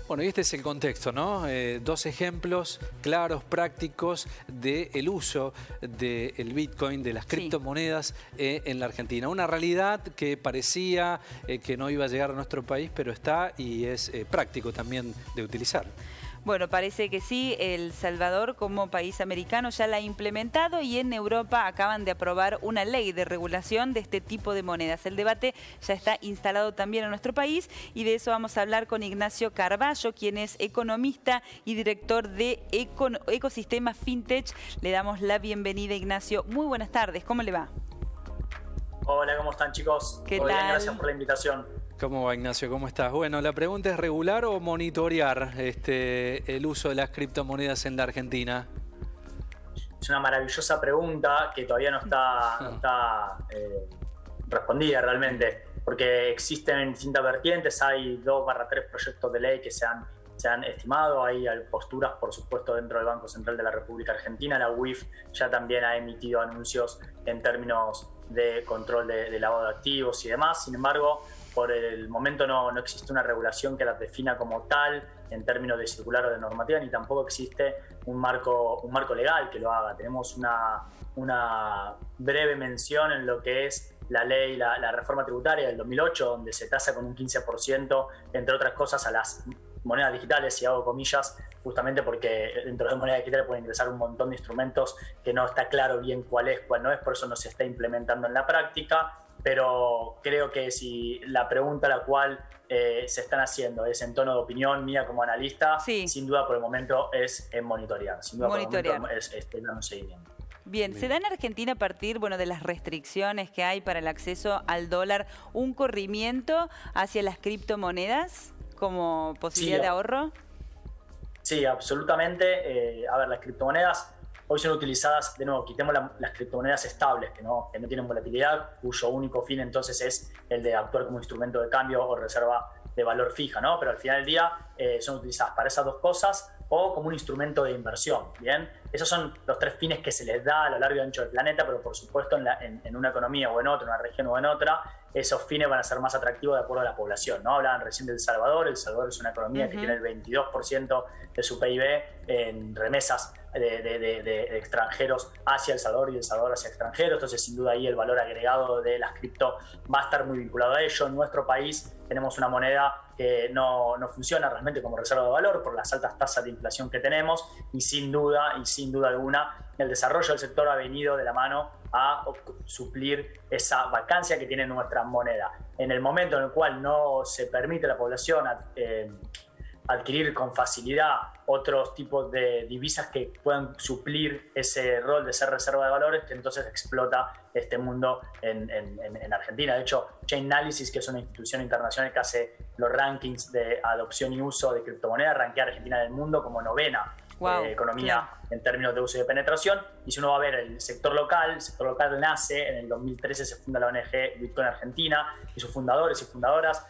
Bueno, y este es el contexto, ¿no? Dos ejemplos claros, prácticos del uso del Bitcoin, de las criptomonedas en la Argentina. Una realidad que parecía que no iba a llegar a nuestro país, pero está y es práctico también de utilizar. Bueno, parece que sí. El Salvador, como país americano, ya la ha implementado y en Europa acaban de aprobar una ley de regulación de este tipo de monedas. El debate ya está instalado también en nuestro país y de eso vamos a hablar con Ignacio Carballo, quien es economista y director de Ecosistema Fintech. Le damos la bienvenida, Ignacio. Muy buenas tardes, ¿cómo le va? Hola, ¿cómo están, chicos? ¿Qué Muy tal? bien, gracias por la invitación. ¿Cómo va, Ignacio? ¿Cómo estás? Bueno, la pregunta es ¿regular o monitorear el uso de las criptomonedas en la Argentina? Es una maravillosa pregunta que todavía no está respondida realmente, porque existen distintas vertientes. Hay 2/3 proyectos de ley que se han estimado. Hay posturas, por supuesto, dentro del Banco Central de la República Argentina. La UIF ya también ha emitido anuncios en términos de control de lavado de activos y demás. Sin embargo, por el momento no existe una regulación que las defina como tal en términos de circular o de normativa, ni tampoco existe un marco legal que lo haga. Tenemos una breve mención en lo que es la ley, la reforma tributaria del 2008, donde se tasa con un 15%, entre otras cosas, a las monedas digitales, y hago comillas, justamente porque dentro de monedas digitales pueden ingresar un montón de instrumentos que no está claro bien cuál es, cuál no es, por eso no se está implementando en la práctica. Pero creo que si la pregunta a la cual se están haciendo es en tono de opinión mía como analista, sin duda por el momento es monitorear. Sin duda Monitorear. por el momento es dar un seguimiento. Bien, ¿se da en Argentina a partir de las restricciones que hay para el acceso al dólar un corrimiento hacia las criptomonedas como posibilidad de ahorro? Sí, absolutamente. A ver, las criptomonedas hoy son utilizadas, de nuevo, quitemos las criptomonedas estables, que no tienen volatilidad, cuyo único fin entonces es el de actuar como instrumento de cambio o reserva de valor fija, ¿no? Pero al final del día son utilizadas para esas dos cosas o como un instrumento de inversión, ¿bien? Esos son los tres fines que se les da a lo largo y ancho del planeta, pero por supuesto en una economía o en otra, en una región o en otra, esos fines van a ser más atractivos de acuerdo a la población, ¿no? Hablaban recién del Salvador. El Salvador es una economía que tiene el 22% de su PIB en remesas de extranjeros hacia El Salvador y El Salvador hacia extranjeros. Entonces, sin duda ahí el valor agregado de las cripto va a estar muy vinculado a ello. En nuestro país tenemos una moneda que no funciona realmente como reserva de valor por las altas tasas de inflación que tenemos, y sin duda alguna el desarrollo del sector ha venido de la mano a suplir esa vacancia que tiene nuestra moneda. En el momento en el cual no se permite a la población adquirir con facilidad otros tipos de divisas que puedan suplir ese rol de ser reserva de valores, que entonces explota este mundo en Argentina. De hecho, Chainalysis, que es una institución internacional que hace los rankings de adopción y uso de criptomonedas, rankea a Argentina del mundo como 9ª economía en términos de uso y de penetración. Y si uno va a ver el sector local nace en el 2013, se funda la ONG Bitcoin Argentina, y sus fundadores y fundadoras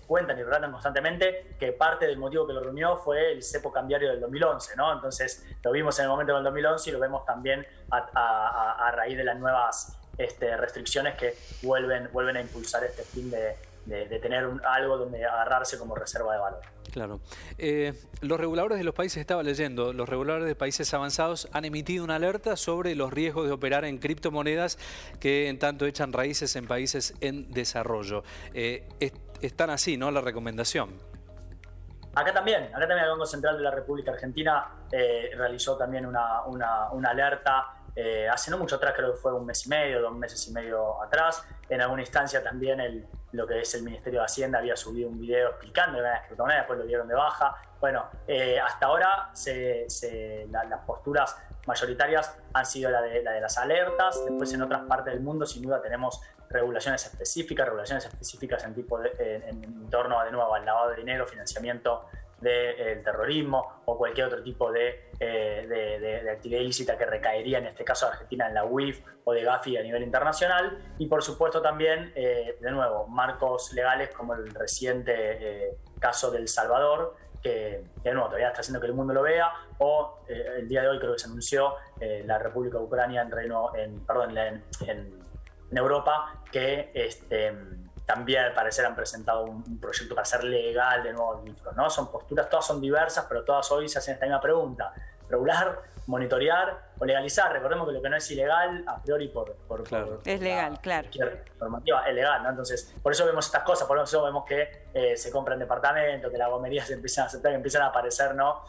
cuentan y relatan constantemente que parte del motivo que lo reunió fue el cepo cambiario del 2011, ¿no? Entonces lo vimos en el momento del 2011 y lo vemos también a raíz de las nuevas restricciones que vuelven a impulsar este fin de tener algo donde agarrarse como reserva de valor. Claro. Los reguladores de los países, estaba leyendo, los reguladores de países avanzados han emitido una alerta sobre los riesgos de operar en criptomonedas que en tanto echan raíces en países en desarrollo. Están así, ¿no? La recomendación. Acá también el Banco Central de la República Argentina realizó también una alerta hace no mucho atrás, creo que fue un mes y medio, 2 meses y medio atrás. En alguna instancia también lo que es el Ministerio de Hacienda había subido un video explicando las criptomonedas, después lo dieron de baja. Bueno, hasta ahora las posturas mayoritarias han sido la de las alertas. Después en otras partes del mundo sin duda tenemos regulaciones específicas en torno a, de nuevo, al lavado de dinero, financiamiento del terrorismo o cualquier otro tipo de actividad ilícita que recaería en este caso de Argentina en la UIF o de Gafi a nivel internacional. Y por supuesto también, de nuevo, marcos legales como el reciente caso del Salvador, que de nuevo todavía está haciendo que el mundo lo vea, o el día de hoy creo que se anunció la República de Ucrania en Europa, que también al parecer han presentado un proyecto para hacer legal de nuevo el Bitcoin, ¿no? Son posturas, todas son diversas, pero todas hoy se hacen esta misma pregunta: regular, monitorear o legalizar. Recordemos que lo que no es ilegal a priori es legal, claro. Cualquier normativa es legal, ¿no? Entonces, por eso vemos estas cosas, por eso vemos que se compran departamentos, que las gomerías se empiezan a aceptar, que empiezan a aparecer, ¿no?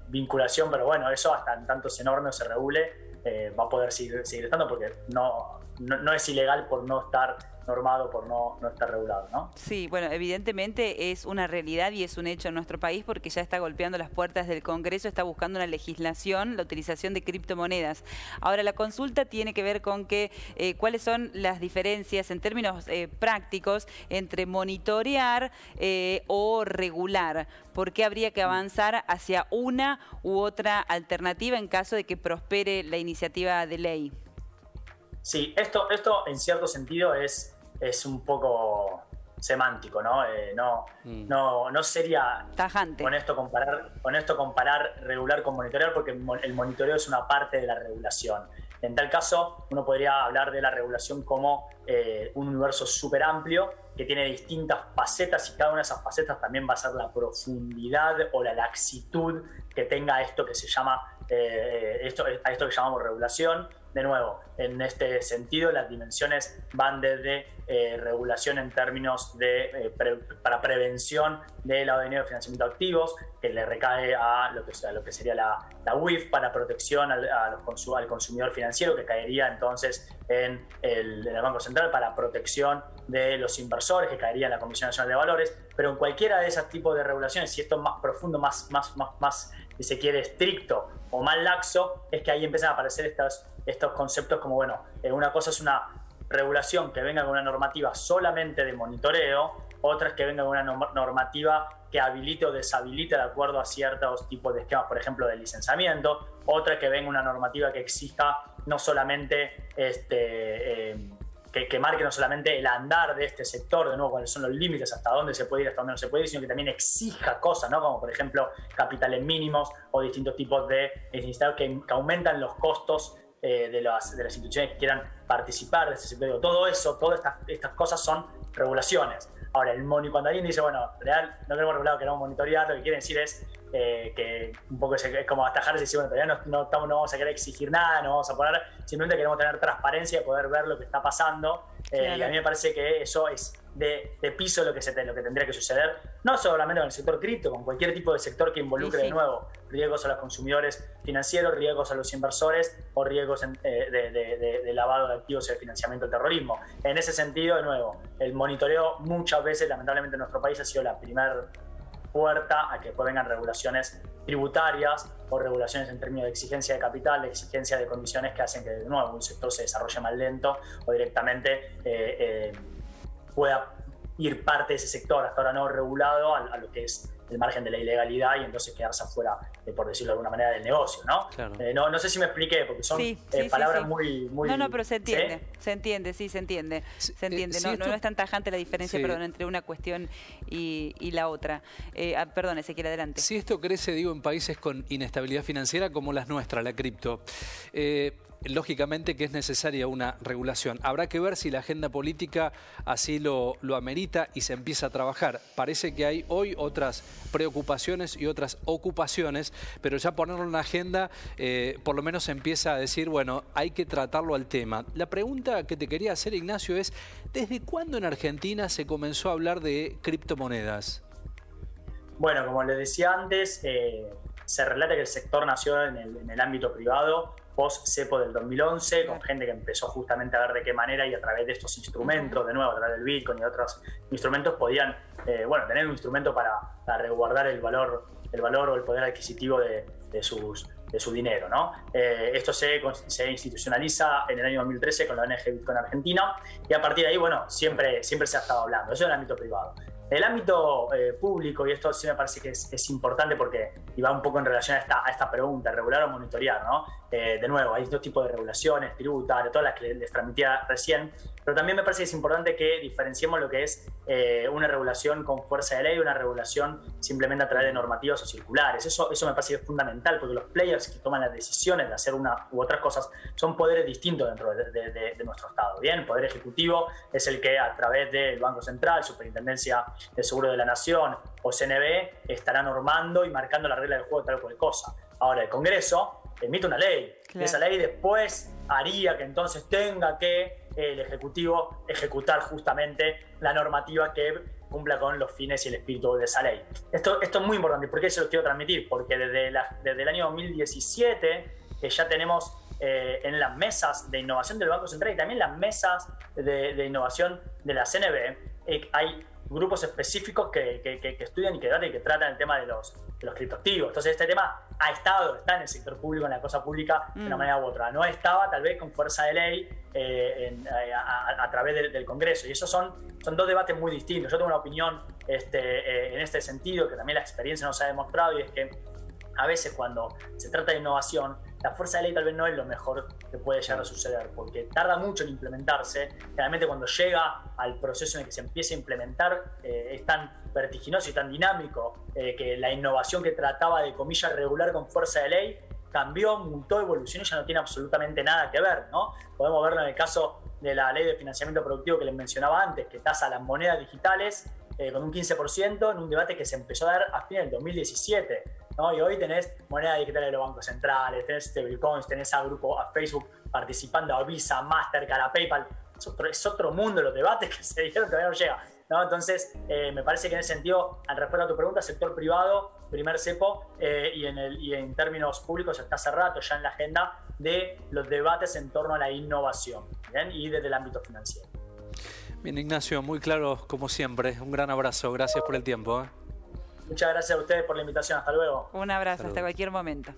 Vinculación, pero bueno, eso hasta en tanto se norme o se regule, va a poder seguir estando, porque no es ilegal por no estar normado, por no estar regulado, ¿no? Sí, bueno, evidentemente es una realidad y es un hecho en nuestro país, porque ya está golpeando las puertas del Congreso, está buscando una legislación, la utilización de criptomonedas. Ahora, la consulta tiene que ver con que cuáles son las diferencias en términos prácticos entre monitorear o regular. ¿Por qué habría que avanzar hacia una u otra alternativa en caso de que prospere la iniciativa de ley? Sí, esto en cierto sentido es un poco semántico, ¿no? No sería tajante, honesto comparar regular con monitorear, porque el monitoreo es una parte de la regulación. En tal caso, uno podría hablar de la regulación como un universo súper amplio que tiene distintas facetas, y cada una de esas facetas también va a ser la profundidad o la laxitud que tenga esto que se llama esto que llamamos regulación. De nuevo, en este sentido, las dimensiones van desde regulación en términos de para prevención del lavado de dinero y financiamiento de activos, que le recae a lo que sería la UIF, para protección al consumidor financiero, que caería entonces en el Banco Central, para protección de los inversores, que caería en la Comisión Nacional de Valores. Pero en cualquiera de esos tipos de regulaciones, si esto es más profundo, más si se quiere, estricto o más laxo, es que ahí empiezan a aparecer estos conceptos como, bueno, una cosa es una regulación que venga con una normativa solamente de monitoreo, otra es que venga con una normativa que habilite o deshabilite de acuerdo a ciertos tipos de esquemas, por ejemplo, de licenciamiento, otra es que venga una normativa que exija no solamente que marque no solamente el andar de este sector, de nuevo, cuáles son los límites, hasta dónde se puede ir, hasta dónde no se puede ir, sino que también exija cosas, ¿no? Como por ejemplo capitales mínimos o distintos tipos de instituciones que aumentan los costos de las instituciones que quieran participar de este sector. Todo eso, todas estas cosas son regulaciones. Ahora, cuando alguien dice, bueno, real, no queremos regular, queremos monitorear, lo que quiere decir es que un poco es como atajarse y decir, bueno, todavía no vamos a querer exigir nada, no vamos a poner, simplemente queremos tener transparencia y poder ver lo que está pasando. Claro. Y a mí me parece que eso es de piso lo que tendría que suceder, no solamente con el sector cripto, con cualquier tipo de sector que involucre, de nuevo, riesgos a los consumidores financieros, riesgos a los inversores o riesgos de lavado de activos y de financiamiento del terrorismo. En ese sentido, de nuevo, el monitoreo muchas veces, lamentablemente en nuestro país, ha sido la primera puerta a que después vengan regulaciones tributarias o regulaciones en términos de exigencia de capital, de exigencia de condiciones que hacen que, de nuevo, un sector se desarrolle más lento o directamente pueda ir parte de ese sector hasta ahora no regulado a lo que es el margen de la ilegalidad, y entonces quedarse afuera, por decirlo de alguna manera, del negocio, ¿no? Claro. No sé si me expliqué, porque son palabras muy... No, pero se entiende, se entiende. No es tan tajante la diferencia, perdón, entre una cuestión y la otra. Perdón, Ezequiel, adelante. Si esto crece, digo, en países con inestabilidad financiera como las nuestras, la cripto, lógicamente que es necesaria una regulación. Habrá que ver si la agenda política así lo amerita y se empieza a trabajar. Parece que hay hoy otras preocupaciones y otras ocupaciones, pero ya ponerlo en la agenda por lo menos se empieza a decir, bueno, hay que tratarlo al tema. La pregunta que te quería hacer, Ignacio, es ¿desde cuándo en Argentina se comenzó a hablar de criptomonedas? Bueno, como les decía antes, se relata que el sector nació en el ámbito privado post-cepo del 2011, con gente que empezó justamente a ver de qué manera y a través de estos instrumentos, de nuevo, a través del Bitcoin y otros instrumentos, podían tener un instrumento para resguardar el valor o el poder adquisitido de su dinero, ¿no? Esto se institucionaliza en el año 2013 con la ONG Bitcoin Argentina, y a partir de ahí, bueno, siempre se ha estado hablando. Eso en el ámbito privado. En el ámbito público, y esto sí me parece que es importante porque y va un poco en relación a esta pregunta, regular o monitorear, ¿no? de nuevo, hay dos tipos de regulaciones, tributarias, todas las que les transmitía recién, pero también me parece que es importante que diferenciemos lo que es una regulación con fuerza de ley y una regulación simplemente a través de normativas o circulares. Eso me parece que es fundamental, porque los players que toman las decisiones de hacer una u otras cosas son poderes distintos dentro de nuestro Estado. Bien, el Poder Ejecutivo es el que a través del Banco Central, Superintendencia de Seguro de la Nación o CNB estará normando y marcando la regla del juego de tal o cual cosa. Ahora, el Congreso emite una ley, claro, y esa ley después haría que entonces tenga que el Ejecutivo ejecutar justamente la normativa que cumpla con los fines y el espíritu de esa ley. Esto es muy importante. ¿Por qué se lo quiero transmitir? Porque desde el año 2017 ya tenemos en las mesas de innovación del Banco Central y también las mesas de innovación de la CNB, hay grupos específicos que estudian y que debaten y que tratan el tema de los criptoactivos. Entonces este tema está en el sector público, en la cosa pública, de una manera u otra. No estaba tal vez con fuerza de ley a través del Congreso. Y esos son dos debates muy distintos. Yo tengo una opinión en este sentido, que también la experiencia nos ha demostrado, y es que a veces cuando se trata de innovación, la fuerza de ley tal vez no es lo mejor que puede llegar a suceder, porque tarda mucho en implementarse. Realmente cuando llega al proceso en el que se empieza a implementar, es tan vertiginoso y tan dinámico que la innovación que trataba de, comillas, regular con fuerza de ley, cambió, mutó, evolucionó y ya no tiene absolutamente nada que ver, ¿no? Podemos verlo en el caso de la ley de financiamiento productivo que les mencionaba antes, que tasa las monedas digitales con un 15% en un debate que se empezó a dar a fines del 2017. ¿No? Y hoy tenés monedas digitales de los bancos centrales, tenés stablecoins, tenés a Facebook participando, a Visa, a Mastercard, a PayPal. Es otro mundo los debates que se dieron, todavía no llega, ¿no? Entonces, me parece que en ese sentido, al respecto a tu pregunta, sector privado, primer cepo, y en términos públicos está hace rato ya en la agenda de los debates en torno a la innovación, ¿bien? Y desde el ámbito financiero. Bien, Ignacio, muy claro como siempre. Un gran abrazo, gracias por el tiempo. Muchas gracias a ustedes por la invitación. Hasta luego. Un abrazo, hasta cualquier momento.